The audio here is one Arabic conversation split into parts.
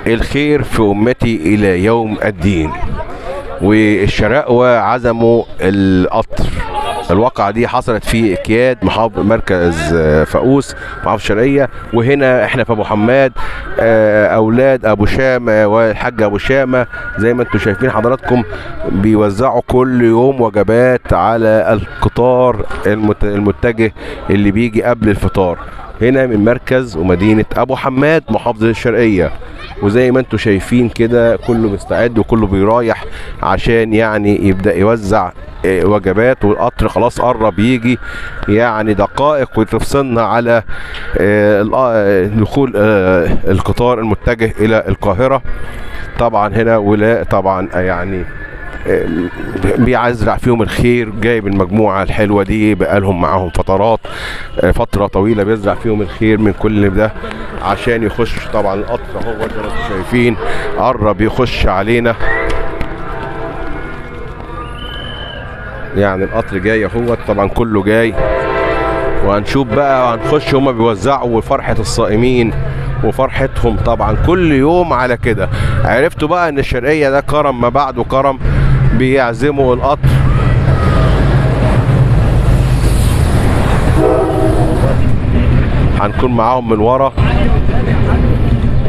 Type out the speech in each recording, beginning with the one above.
الخير في أمتي إلى يوم الدين. والشراقوة عزموا القطر. الواقعة دي حصلت في اكياد مركز فاقوس محافظة الشرقية. وهنا احنا في ابو حماد، اولاد ابو شامة والحاج ابو شامة زي ما انتم شايفين حضراتكم بيوزعوا كل يوم وجبات على القطار المتجه اللي بيجي قبل الفطار هنا من مركز ومدينة ابو حماد محافظة الشرقية. وزي ما انتم شايفين كده كله مستعد وكله بيرايح عشان يعني يبدأ يوزع وجبات. والقطر خلاص قرب يجي، يعني دقائق وتفصلنا على دخول القطار المتجه الى القاهرة. طبعا هنا ولا طبعا يعني بيزرع فيهم الخير، جايب المجموعة الحلوة دي بقالهم معاهم فترة طويلة بيزرع فيهم الخير من كل ده عشان يخش. طبعا القطر اهو زي ما انتم شايفين قرب يخش علينا، يعني القطر جاي اهو طبعا كله جاي. وهنشوف بقى وهنخش هما بيوزعوا وفرحة الصائمين وفرحتهم طبعا كل يوم على كده. عرفتوا بقى ان الشرقية ده كرم ما بعده كرم، بيعزموا القطر. هنكون معاهم من ورا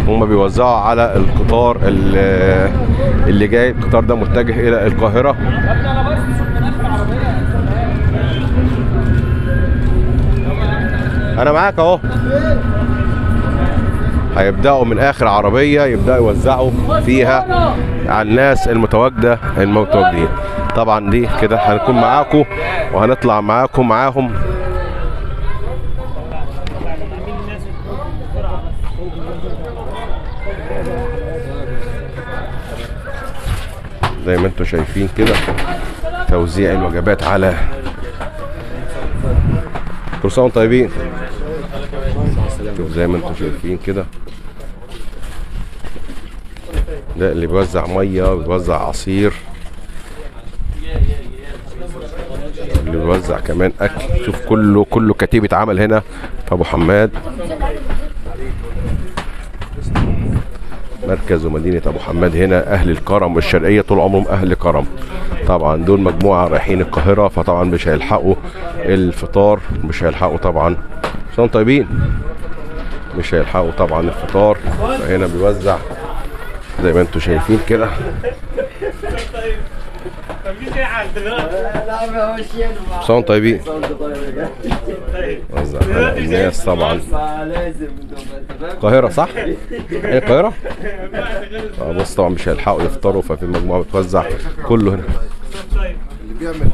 هما بيوزعوا على القطار اللي جاي. القطار ده متجه الى القاهرة. انا معاك اهو. هيبداوا من اخر عربيه يبداوا يوزعوا فيها على الناس المتواجدين. طبعا دي كده هنكون معاكم وهنطلع معاهم. زي ما انتم شايفين كده توزيع الوجبات على كل سنة وانتم طيبين. زي ما انتم شايفين كده ده اللي بيوزع ميه وبيوزع عصير، اللي بيوزع كمان اكل. شوف كله كتيبة عمل هنا في ابو حماد، مركز ومدينة ابو حماد. هنا اهل الكرم والشرقية طول عمرهم اهل كرم. طبعا دول مجموعة رايحين القاهرة فطبعا مش هيلحقوا الفطار، مش هيلحقوا طبعا. عشان طيبين مش هيلحقوا طبعا الفطار. فهنا بيوزع زي ما انتم شايفين كده. عشان طيبين وزع الناس طبعا. القاهرة صح؟ ايه القاهرة؟ بص طبعا مش هيلحقوا يفطروا ففي مجموعة بتوزع كله هنا. اللي بيعمل